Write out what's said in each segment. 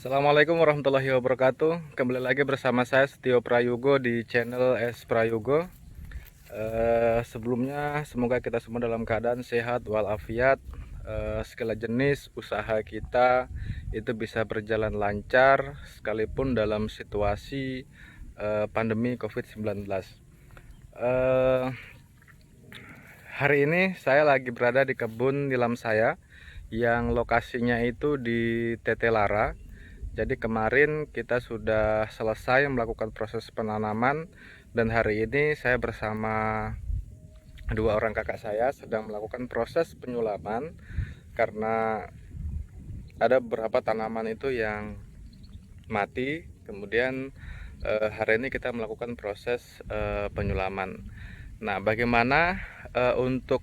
Assalamualaikum warahmatullahi wabarakatuh. Kembali lagi bersama saya Setio Prayogo di channel S Prayogo. Sebelumnya semoga kita semua dalam keadaan sehat walafiat. Segala jenis usaha kita itu bisa berjalan lancar sekalipun dalam situasi pandemi COVID-19. Hari ini saya lagi berada di kebun nilam saya yang lokasinya itu di Tetelara. Jadi kemarin kita sudah selesai melakukan proses penanaman dan hari ini saya bersama dua orang kakak saya sedang melakukan proses penyulaman karena ada beberapa tanaman itu yang mati. Kemudian hari ini kita melakukan proses penyulaman. Nah, bagaimana untuk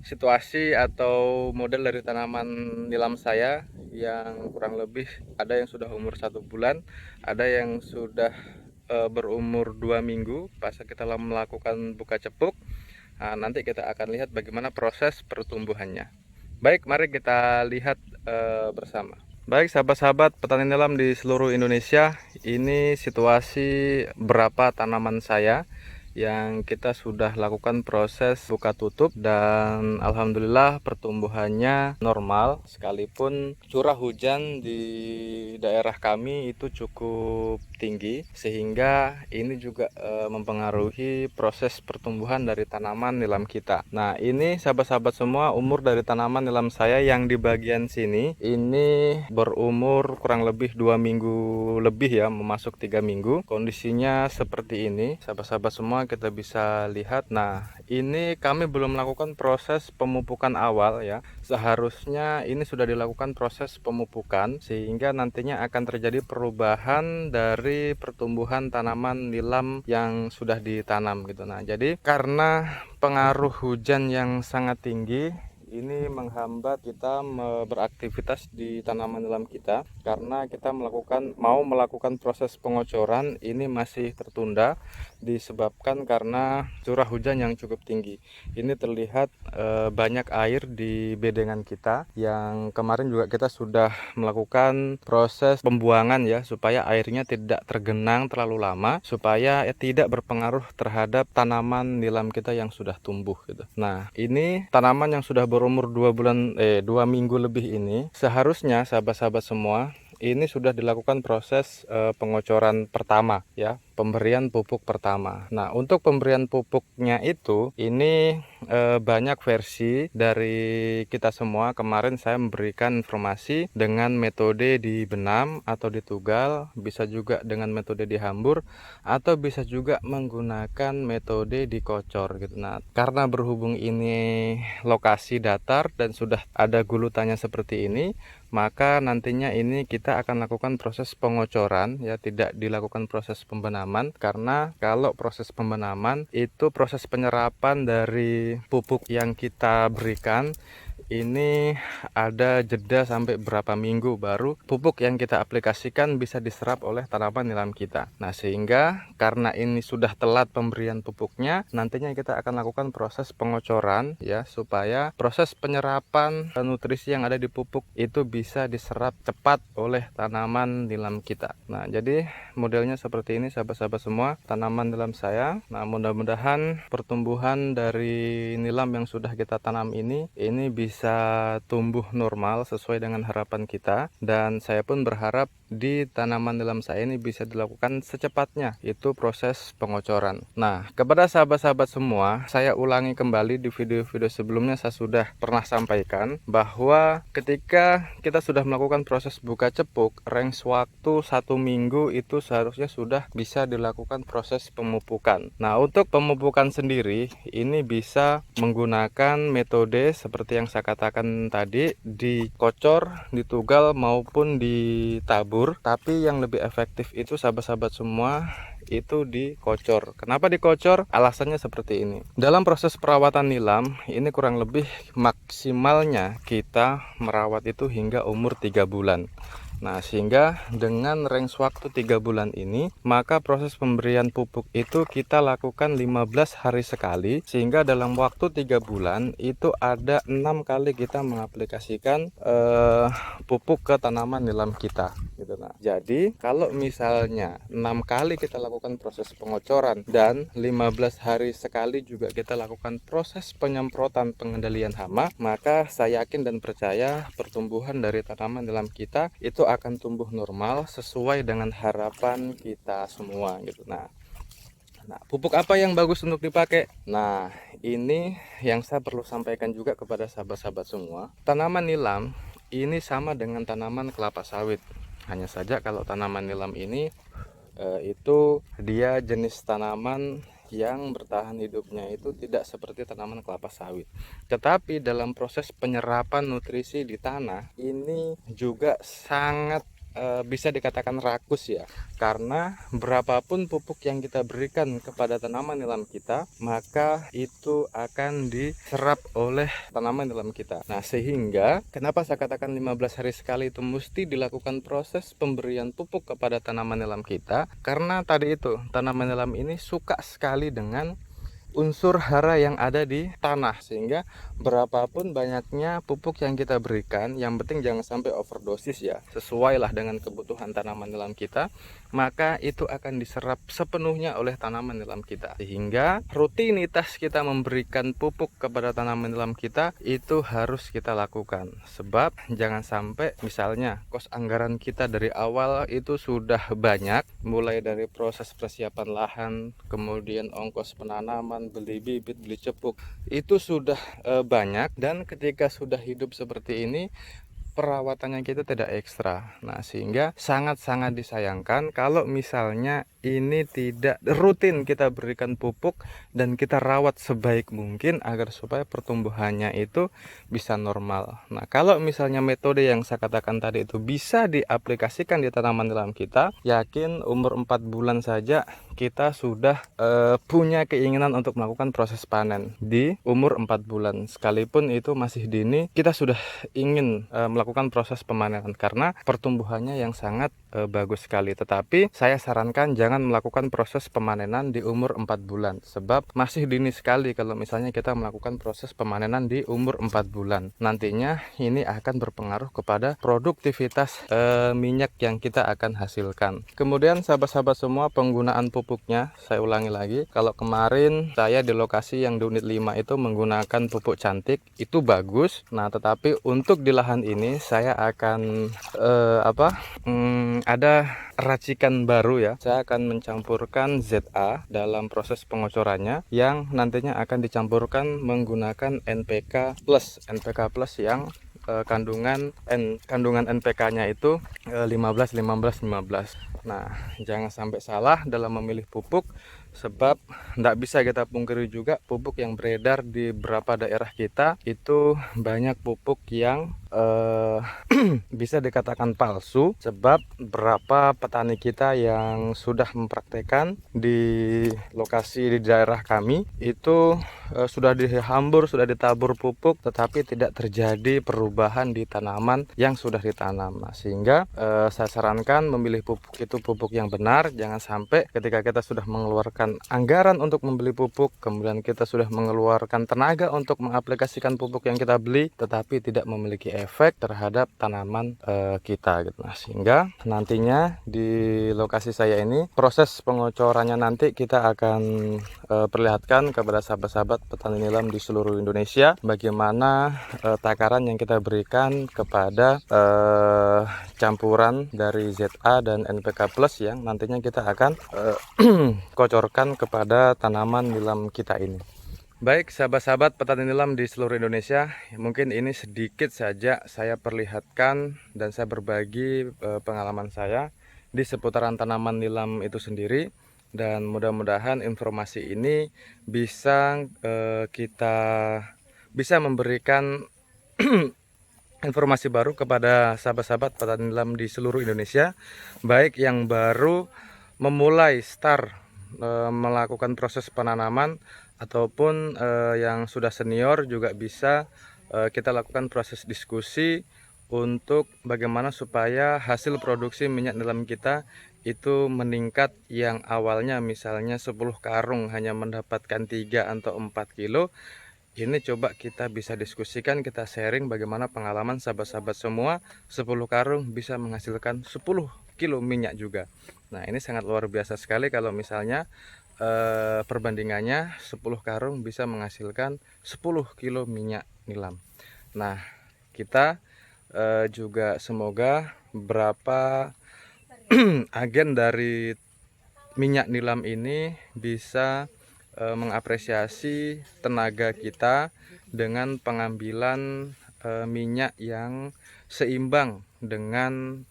situasi atau model dari tanaman nilam saya yang kurang lebih ada yang sudah umur 1 bulan, ada yang sudah berumur 2 minggu pas kita melakukan buka cepuk. Nah, nanti kita akan lihat bagaimana proses pertumbuhannya. Baik, mari kita lihat bersama. Baik sahabat-sahabat petani nilam di seluruh Indonesia, ini situasi berapa tanaman saya yang kita sudah lakukan proses buka tutup dan alhamdulillah pertumbuhannya normal, sekalipun curah hujan di daerah kami itu cukup tinggi sehingga ini juga mempengaruhi proses pertumbuhan dari tanaman nilam kita. Nah, ini sahabat-sahabat semua, umur dari tanaman nilam saya yang di bagian sini ini berumur kurang lebih 2 minggu lebih ya, memasuk 3 minggu. Kondisinya seperti ini sahabat-sahabat semua, kita bisa lihat. Nah, ini kami belum melakukan proses pemupukan awal ya. Seharusnya ini sudah dilakukan proses pemupukan sehingga nantinya akan terjadi perubahan dari pertumbuhan tanaman nilam yang sudah ditanam gitu. Nah, jadi karena pengaruh hujan yang sangat tinggi ini menghambat kita beraktivitas di tanaman nilam kita, karena kita mau melakukan proses pengocoran ini masih tertunda disebabkan karena curah hujan yang cukup tinggi. Ini terlihat banyak air di bedengan kita yang kemarin juga kita sudah melakukan proses pembuangan ya, supaya airnya tidak tergenang terlalu lama, supaya tidak berpengaruh terhadap tanaman nilam kita yang sudah tumbuh gitu. Nah, ini tanaman yang sudah berumur 2 minggu lebih ini seharusnya sahabat-sahabat semua ini sudah dilakukan proses pengocoran pertama ya, pemberian pupuk pertama. Nah, untuk pemberian pupuknya itu ini banyak versi dari kita semua. Kemarin saya memberikan informasi dengan metode dibenam atau ditugal, bisa juga dengan metode dihambur, atau bisa juga menggunakan metode dikocor gitu. Nah, karena berhubung ini lokasi datar dan sudah ada gulutannya seperti ini, maka nantinya ini kita akan lakukan proses pengocoran ya, tidak dilakukan proses pembenaman, karena kalau proses pembenaman itu proses penyerapan dari pupuk yang kita berikan ini ada jeda sampai berapa minggu baru pupuk yang kita aplikasikan bisa diserap oleh tanaman nilam kita. Nah, sehingga karena ini sudah telat pemberian pupuknya, nantinya kita akan lakukan proses pengocoran ya, supaya proses penyerapan nutrisi yang ada di pupuk itu bisa diserap cepat oleh tanaman nilam kita. Nah, jadi modelnya seperti ini sahabat-sahabat semua, tanaman nilam saya. Nah, mudah-mudahan pertumbuhan dari nilam yang sudah kita tanam ini bisa tumbuh normal sesuai dengan harapan kita, dan saya pun berharap di tanaman nilam saya ini bisa dilakukan secepatnya, itu proses pengocoran. Nah, kepada sahabat-sahabat semua, saya ulangi kembali, di video-video sebelumnya saya sudah pernah sampaikan bahwa ketika kita sudah melakukan proses buka cepuk, range waktu 1 minggu itu seharusnya sudah bisa dilakukan proses pemupukan. Nah, untuk pemupukan sendiri ini bisa menggunakan metode seperti yang saya katakan tadi, dikocor, ditugal maupun ditabur. Tapi yang lebih efektif itu sahabat-sahabat semua itu dikocor. Kenapa dikocor? Alasannya seperti ini. Dalam proses perawatan nilam ini kurang lebih maksimalnya kita merawat itu hingga umur 3 bulan. Nah, sehingga dengan range waktu 3 bulan ini, maka proses pemberian pupuk itu kita lakukan 15 hari sekali, sehingga dalam waktu 3 bulan itu ada 6 kali kita mengaplikasikan pupuk ke tanaman nilam kita. gitu. Nah, jadi kalau misalnya 6 kali kita lakukan proses pengocoran dan 15 hari sekali juga kita lakukan proses penyemprotan pengendalian hama, maka saya yakin dan percaya pertumbuhan dari tanaman nilam kita itu akan tumbuh normal sesuai dengan harapan kita semua gitu. Nah, pupuk apa yang bagus untuk dipakai? Nah, ini yang saya perlu sampaikan juga kepada sahabat-sahabat semua. Tanaman nilam ini sama dengan tanaman kelapa sawit. Hanya saja kalau tanaman nilam ini itu dia jenis tanaman yang bertahan hidupnya itu tidak seperti tanaman kelapa sawit. Tetapi dalam proses penyerapan nutrisi di tanah ini juga sangat bisa dikatakan rakus ya, karena berapapun pupuk yang kita berikan kepada tanaman nilam kita, maka itu akan diserap oleh tanaman nilam kita. Nah, sehingga kenapa saya katakan 15 hari sekali itu mesti dilakukan proses pemberian pupuk kepada tanaman nilam kita, karena tadi itu tanaman nilam ini suka sekali dengan unsur hara yang ada di tanah, sehingga berapapun banyaknya pupuk yang kita berikan, yang penting jangan sampai overdosis ya, sesuai lah dengan kebutuhan tanaman nilam kita, maka itu akan diserap sepenuhnya oleh tanaman nilam kita, sehingga rutinitas kita memberikan pupuk kepada tanaman nilam kita itu harus kita lakukan. Sebab jangan sampai misalnya kos anggaran kita dari awal itu sudah banyak, mulai dari proses persiapan lahan, kemudian ongkos penanaman, beli bibit, beli cepuk, itu sudah banyak, dan ketika sudah hidup seperti ini perawatannya kita tidak ekstra. Nah, sehingga sangat-sangat disayangkan kalau misalnya ini tidak rutin kita berikan pupuk dan kita rawat sebaik mungkin agar supaya pertumbuhannya itu bisa normal. Nah, kalau misalnya metode yang saya katakan tadi itu bisa diaplikasikan di tanaman nilam kita, yakin umur 4 bulan saja kita sudah punya keinginan untuk melakukan proses panen di umur 4 bulan. Sekalipun itu masih dini, kita sudah ingin melakukan proses pemanenan karena pertumbuhannya yang sangat bagus sekali. Tetapi saya sarankan jangan melakukan proses pemanenan di umur 4 bulan, sebab masih dini sekali kalau misalnya kita melakukan proses pemanenan di umur 4 bulan. Nantinya ini akan berpengaruh kepada produktivitas minyak yang kita akan hasilkan. Kemudian sahabat-sahabat semua, penggunaan pupuknya saya ulangi lagi. Kalau kemarin saya di lokasi yang di unit 5 itu menggunakan pupuk cantik, itu bagus. Nah, tetapi untuk di lahan ini saya akan ada racikan baru ya. Saya akan mencampurkan ZA dalam proses pengocorannya, yang nantinya akan dicampurkan menggunakan NPK Plus. NPK Plus yang kandungan NPK-nya itu 15 15 15. Nah, jangan sampai salah dalam memilih pupuk, sebab tidak bisa kita pungkiri juga pupuk yang beredar di beberapa daerah kita itu banyak pupuk yang bisa dikatakan palsu, sebab berapa petani kita yang sudah mempraktekkan di lokasi di daerah kami itu sudah dihambur, sudah ditabur pupuk, tetapi tidak terjadi perubahan di tanaman yang sudah ditanam. Nah, sehingga saya sarankan memilih pupuk itu pupuk yang benar. Jangan sampai ketika kita sudah mengeluarkan anggaran untuk membeli pupuk, kemudian kita sudah mengeluarkan tenaga untuk mengaplikasikan pupuk yang kita beli, tetapi tidak memiliki efek terhadap tanaman kita gitu. Nah, sehingga nantinya di lokasi saya ini proses pengocorannya nanti kita akan perlihatkan kepada sahabat-sahabat petani nilam di seluruh Indonesia bagaimana takaran yang kita berikan kepada campuran dari ZA dan NPK Plus yang nantinya kita akan kocorkan kepada tanaman nilam kita ini. Baik sahabat-sahabat petani nilam di seluruh Indonesia, mungkin ini sedikit saja saya perlihatkan dan saya berbagi pengalaman saya di seputaran tanaman nilam itu sendiri, dan mudah-mudahan informasi ini bisa bisa memberikan informasi baru kepada sahabat-sahabat petani nilam di seluruh Indonesia, baik yang baru memulai melakukan proses penanaman ataupun yang sudah senior juga bisa kita lakukan proses diskusi untuk bagaimana supaya hasil produksi minyak nilam kita itu meningkat, yang awalnya misalnya 10 karung hanya mendapatkan 3 atau 4 kilo, Ini coba kita bisa diskusikan, kita sharing bagaimana pengalaman sahabat-sahabat semua. 10 karung bisa menghasilkan 10 kilo minyak juga. Nah, ini sangat luar biasa sekali kalau misalnya perbandingannya 10 karung bisa menghasilkan 10 kilo minyak nilam. Nah, kita juga semoga beberapa agen dari minyak nilam ini bisa mengapresiasi tenaga kita dengan pengambilan minyak yang seimbang dengan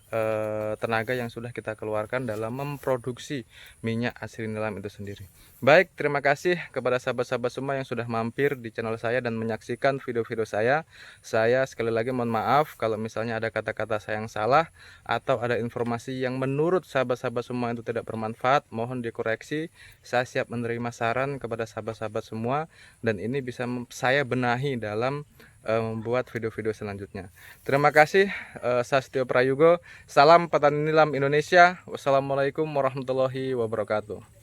tenaga yang sudah kita keluarkan dalam memproduksi minyak asli nilam itu sendiri. Baik, terima kasih kepada sahabat-sahabat semua yang sudah mampir di channel saya dan menyaksikan video-video saya. Saya sekali lagi mohon maaf kalau misalnya ada kata-kata saya yang salah atau ada informasi yang menurut sahabat-sahabat semua itu tidak bermanfaat, mohon dikoreksi. Saya siap menerima saran kepada sahabat-sahabat semua dan ini bisa saya benahi dalam membuat video-video selanjutnya. Terima kasih. Sastyo Prayogo. Salam petani nilam Indonesia. Wassalamualaikum warahmatullahi wabarakatuh.